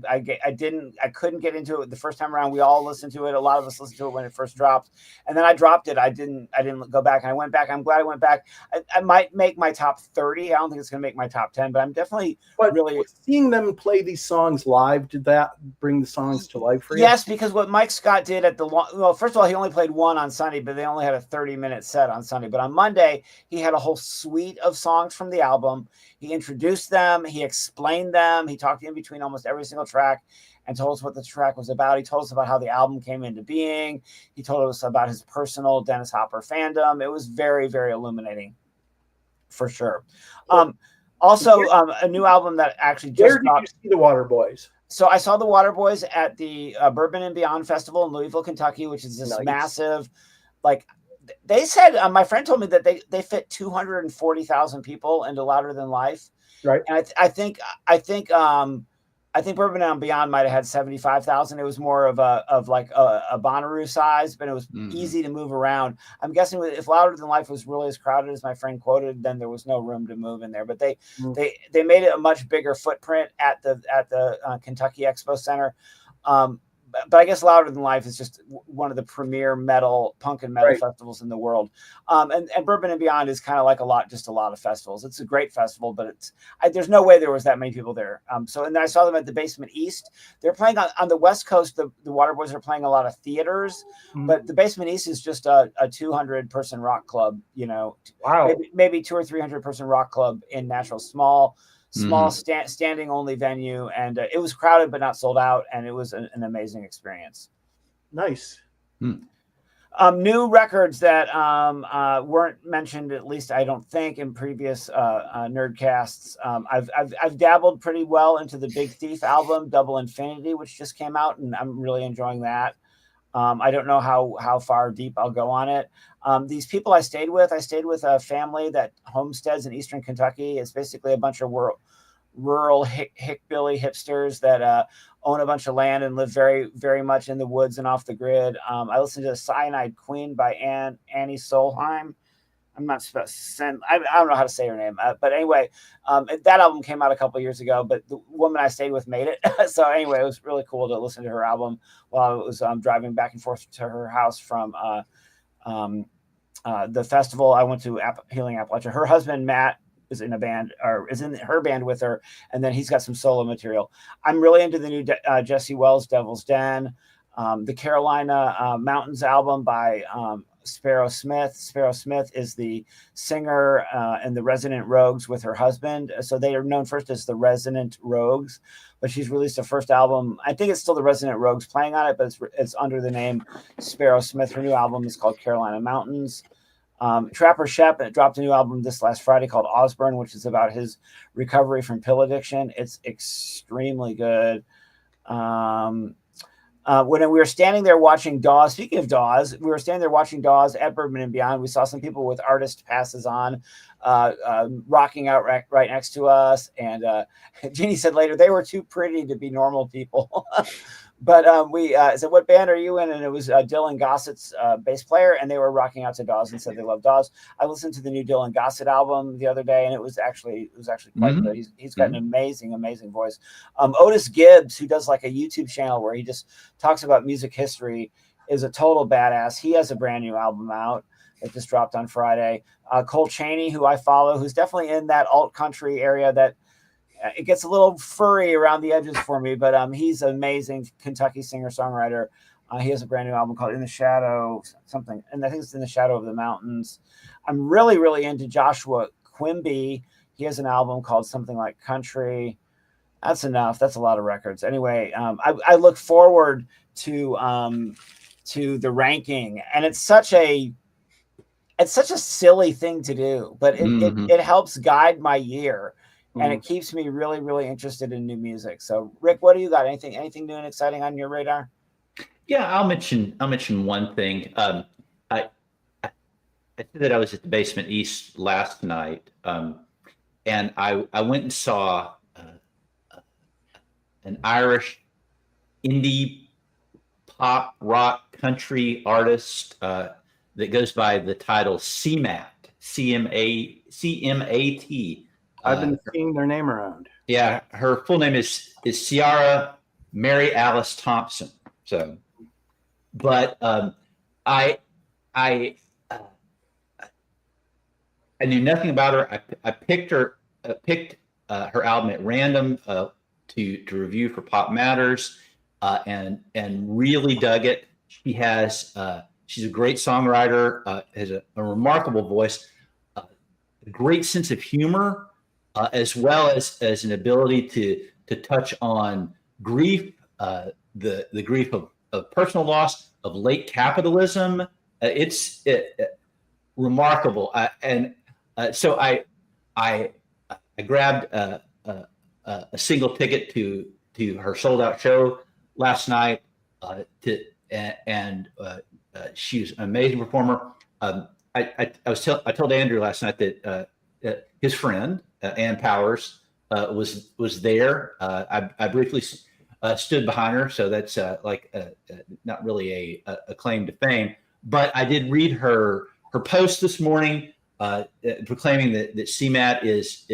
couldn't get into it the first time around. We all listened to it. A lot of us listened to it when it first dropped, and then I dropped it. I didn't go back. And I went back. I'm glad I went back. I might make my top 30. I don't think it's going to make my top 10, but I'm definitely really seeing them play these songs live. Did that bring the songs to life for you? Yes, because what Mike Scott did at first of all, he only played one on Sunday, but they only had a 30-minute set on Sunday. But on Monday, he had a whole suite of songs from the album. He introduced them. He explained them. He talked in between almost every single track and told us what the track was about. He told us about how the album came into being. He told us about his personal Dennis Hopper fandom. It was very, very illuminating, for sure. Also, a new album that actually just dropped. Where did you see the Waterboys? So I saw the Waterboys at the Bourbon and Beyond Festival in Louisville, Kentucky, which is this massive, like, they said, my friend told me that they fit 240,000 people into Louder Than Life. Right. And I think Bourbon and Beyond might have had 75,000. It was more of a Bonnaroo size, but it was easy to move around. I'm guessing if Louder Than Life was really as crowded as my friend quoted, then there was no room to move in there. But they made it a much bigger footprint at the Kentucky Expo Center. But I guess Louder Than Life is just one of the premier punk and metal festivals in the world. And Bourbon and Beyond is kind of like a lot of festivals. It's a great festival, but there's no way there was that many people there. And then I saw them at the Basement East. They're playing on the West Coast. The Waterboys are playing a lot of theaters, but the Basement East is just a 200-person rock club, Wow. maybe 200 or 300-person rock club in Nashville, small standing only venue, and it was crowded but not sold out, and it was an amazing experience. Nice. New records that weren't mentioned, at least I don't think, in previous Nerdcasts. I've dabbled pretty well into the Big Thief album, Double Infinity, which just came out, and I'm really enjoying that. I don't know how far deep I'll go on it. These people I stayed with a family that homesteads in Eastern Kentucky. It's basically a bunch of rural hickbilly hipsters that own a bunch of land and live very, very much in the woods and off the grid. I listened to Cyanide Queen by Annie Solheim. I'm not supposed to send, I don't know how to say her name, but anyway, that album came out a couple years ago, but the woman I stayed with made it. So anyway, it was really cool to listen to her album while I was driving back and forth to her house from the festival I went to, Healing Appalachia. Her husband, Matt, is in a band, or is in her band with her, and then he's got some solo material. I'm really into the new Jesse Wells, Devil's Den, the Carolina Mountains album by Sparrow Smith. Sparrow Smith is the singer and the Resident Rogues with her husband. So they are known first as the Resident Rogues, but she's released her first album. I think it's still the Resident Rogues playing on it, but it's under the name Sparrow Smith. Her new album is called Carolina Mountains. Trapper Shep dropped a new album this last Friday called Osborne, which is about his recovery from pill addiction. It's extremely good. When we were standing there watching Dawes, speaking of Dawes, we were standing there watching Dawes at Bourbon and Beyond. We saw some people with artist passes on, rocking out right next to us. And Jeannie said later, they were too pretty to be normal people. But we said, what band are you in? And it was Dylan Gossett's bass player, and they were rocking out to Dawes and said they love Dawes. I listened to the new Dylan Gossett album the other day, and it was actually quite good. He's got an amazing voice. Otis Gibbs, who does like a YouTube channel where he just talks about music history, is a total badass. He has a brand new album out that just dropped on Friday. Cole Chaney, who I follow, who's definitely in that alt country area that it gets a little furry around the edges for me, but he's an amazing Kentucky singer-songwriter. He has a brand new album called In the Shadow something, and I think it's In the Shadow of the Mountains. I'm really, really into Joshua Quimby. He has an album called something like Country. That's enough. That's a lot of records. Anyway, I look forward to the ranking, and it's such a silly thing to do, but it helps guide my year. And it keeps me really, really interested in new music. So, Rick, what do you got? Anything new and exciting on your radar? Yeah, I'll mention one thing. I said that I was at the Basement East last night, and I went and saw an Irish indie pop rock country artist that goes by the title CMAT, CMAT. I've been seeing their name around. Yeah, her full name is Ciara Mary Alice Thompson. So, but I knew nothing about her. I picked her album at random to review for Pop Matters, and really dug it. She's a great songwriter, has a remarkable voice, a great sense of humor. As well as an ability to touch on grief, the grief of personal loss, of late capitalism. It's remarkable, so I grabbed a single ticket to her sold out show last night. She's an amazing performer. I told Andrew last night that his friend Ann Powers was there. I briefly stood behind her, so that's not really a claim to fame. But I did read her post this morning, proclaiming that CMAT is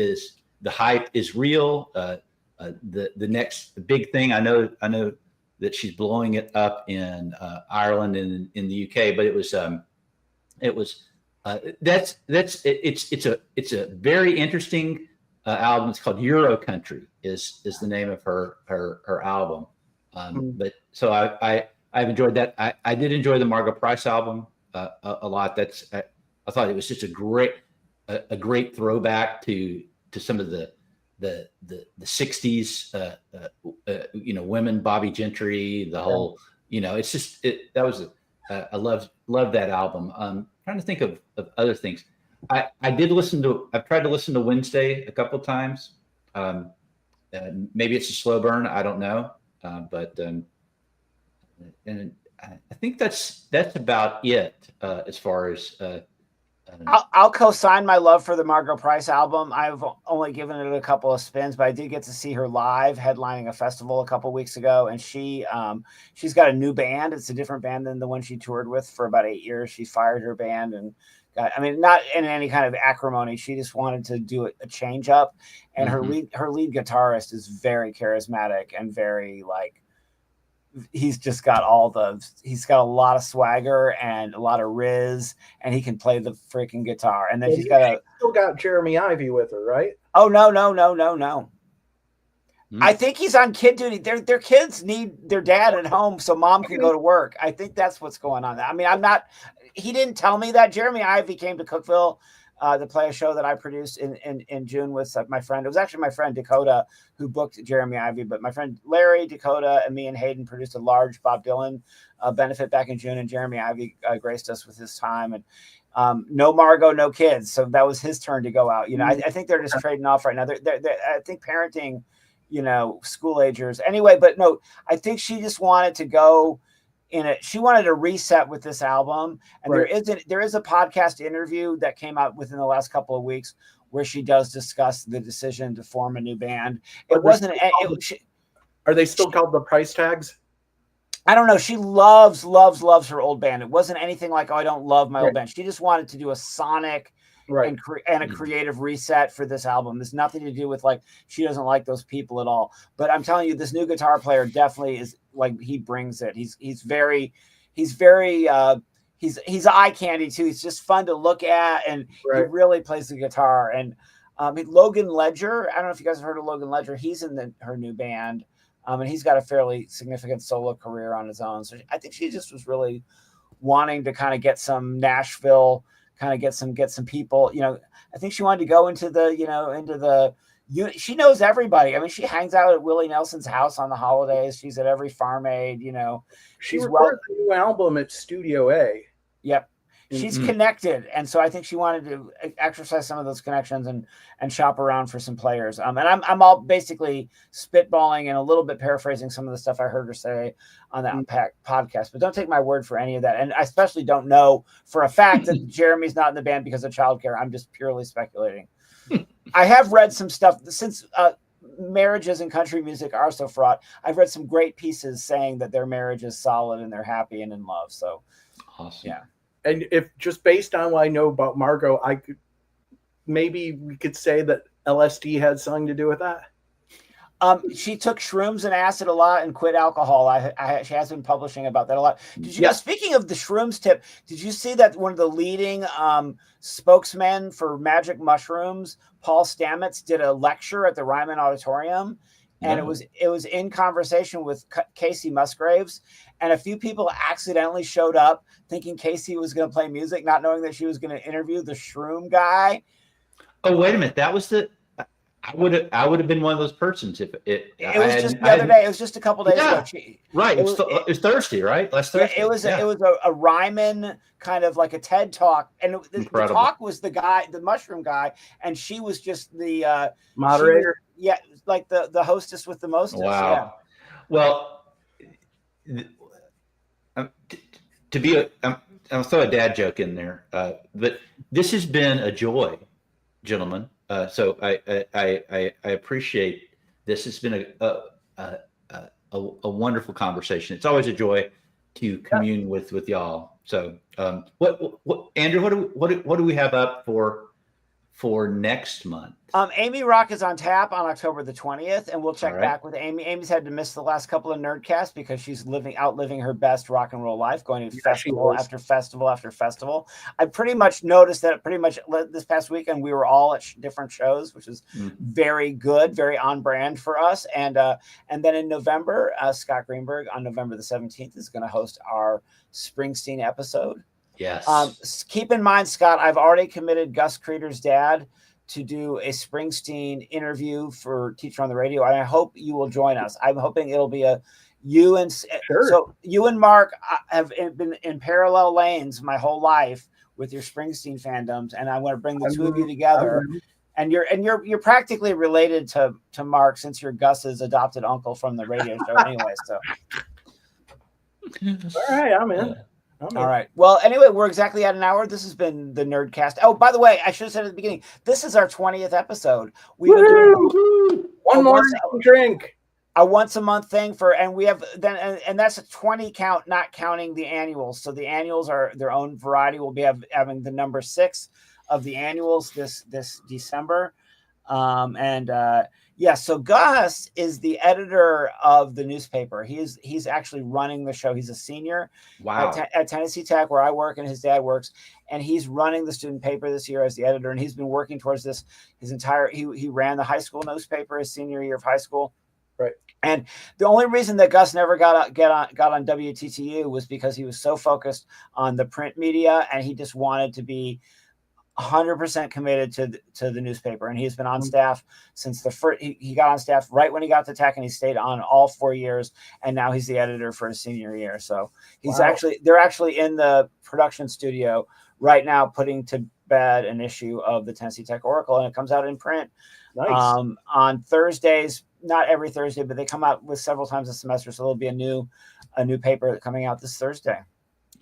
the hype is real. The next big thing. I know that she's blowing it up in Ireland and in the UK, but it's a very interesting album. It's called Euro Country is the name of her album. But so I've enjoyed that. I did enjoy the Margo Price album a lot. I thought it was just a great throwback to some of the 60s, women, Bobby Gentry, the whole, it's just, I love that album. Trying to think of other things. I've tried to listen to Wednesday a couple of times. Maybe it's a slow burn. I don't know. But I think that's about it as far as I'll co-sign my love for the Margot Price album. I've only given it a couple of spins, but I did get to see her live headlining a festival a couple of weeks ago, and she's got a new band. It's a different band than the one she toured with for about 8 years. She fired her band and not in any kind of acrimony. She just wanted to do a change up, and her lead guitarist is very charismatic and very he's got a lot of swagger and a lot of riz, and he can play the freaking guitar. And then she's still got Jeremy Ivy with her, right? Oh, no. I think he's on kid duty. Their kids need their dad at home so mom can go to work. I think that's what's going on. I mean, he didn't tell me that. Jeremy Ivy came to Cookeville to play a show that I produced in June with my friend. It was actually my friend Dakota who booked Jeremy Ivy, but my friend Larry, Dakota, and me and Hayden produced a large Bob Dylan benefit back in June, and Jeremy Ivy graced us with his time. And no Margot, no kids, so that was his turn to go out. I think they're just trading off right now. I think parenting, school agers anyway. But no, I think she just wanted to go. She wanted a reset with this album, and there is a podcast interview that came out within the last couple of weeks where she does discuss the decision to form a new band. Are they still called the Price Tags? I don't know. She loves her old band. It wasn't anything like, I don't love my old band. She just wanted to do a sonic and a creative reset for this album. There's nothing to do with she doesn't like those people at all. But I'm telling you, this new guitar player definitely is he brings it. He's eye candy too. He's just fun to look at, and he really plays the guitar. And Logan Ledger, I don't know if you guys have heard of Logan Ledger. He's in her new band, and he's got a fairly significant solo career on his own. So I think she just was really wanting to kind of get some Nashville, kind of get some people. I think she wanted to go into she knows everybody. I mean, she hangs out at Willie Nelson's house on the holidays. She's at every Farm Aid, She recorded a new album at Studio A. Yep. She's connected. And so I think she wanted to exercise some of those connections and shop around for some players. And I'm all basically spitballing and a little bit paraphrasing some of the stuff I heard her say on that podcast, but don't take my word for any of that. And I especially don't know for a fact that Jeremy's not in the band because of childcare. I'm just purely speculating. I have read some stuff since marriages in country music are so fraught. I've read some great pieces saying that their marriage is solid and they're happy and in love. So awesome. Yeah. And if just based on what I know about Margot, maybe we could say that LSD had something to do with that. She took shrooms and acid a lot and quit alcohol. She has been publishing about that a lot. Did you guys, speaking of the shrooms tip, did you see that one of the leading spokesmen for magic mushrooms, Paul Stamets, did a lecture at the Ryman Auditorium? And it was in conversation with Casey Musgraves, and a few people accidentally showed up thinking Casey was going to play music, not knowing that she was going to interview the shroom guy. Oh, wait a minute. That was I would have been one of those persons if it was just the other day. It was just a couple days ago. Right. It was Thursday, right? Last Thursday. It was a Ryman kind of like a TED talk, and the talk was the guy, the mushroom guy, and she was just the moderator. Like the hostess with the mostest. Wow. Yeah. Well, I'll throw a dad joke in there, but this has been a joy, gentlemen. So I appreciate this. It's been a wonderful conversation. It's always a joy to commune with y'all. So what Andrew, what do we have up for next month? Amy Rock is on tap on October the 20th, and we'll check back with Amy. Amy's had to miss the last couple of Nerdcasts because she's outliving her best rock and roll life, going to festival after festival after festival. I pretty much noticed that this past weekend we were all at different shows, which is very good, very on brand for us. And then in November, Scott Greenberg on November the 17th is going to host our Springsteen episode. Yes. Keep in mind, Scott, I've already committed Gus Creeder's dad to do a Springsteen interview for Teacher on the Radio, and I hope you will join us. I'm hoping it'll be so you and Mark have been in parallel lanes my whole life with your Springsteen fandoms, and I want to bring the two of you together. And you're practically related to Mark since you're Gus's adopted uncle from the radio show anyway. So all right, I'm in. All right. Well, anyway, we're exactly at an hour. This has been the Nerdcast. Oh, by the way, I should have said at the beginning, this is our 20th episode. We've been doing one more drink. A once a month thing and we have then, and that's a 20 count, not counting the annuals. So the annuals are their own variety. We'll be having the number 6 of the annuals this December. So Gus is the editor of the newspaper. He's actually running the show. He's a senior at Tennessee Tech, where I work and his dad works, and he's running the student paper this year as the editor. And he's been working towards this his entire. He ran the high school newspaper his senior year of high school. Right. And the only reason that Gus never got on WTTU was because he was so focused on the print media, and he just wanted to be 100% committed to the newspaper. And he's been on staff since the first. He got on staff right when he got to Tech, and he stayed on all 4 years. And now he's the editor for his senior year. So they're actually in the production studio right now, putting to bed an issue of the Tennessee Tech Oracle, and it comes out in print. Nice. On Thursdays. Not every Thursday, but they come out with several times a semester. So there'll be a new paper coming out this Thursday.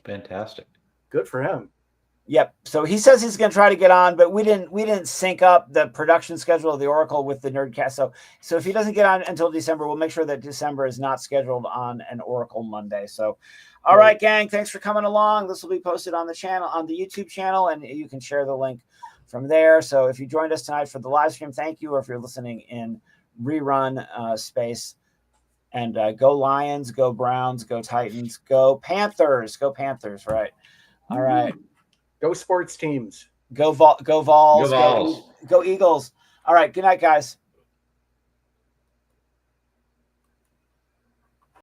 Fantastic. Good for him. Yep. So he says he's going to try to get on, but we didn't sync up the production schedule of the Oracle with the Nerdcast. So if he doesn't get on until December, we'll make sure that December is not scheduled on an Oracle Monday. So, all right, gang, thanks for coming along. This will be posted on the channel, on the YouTube channel, and you can share the link from there. So if you joined us tonight for the live stream, thank you. Or if you're listening in rerun space, and go Lions, go Browns, go Titans, go Panthers, right? All right, go sports teams, go Vols, go Eagles. All right, good night, guys.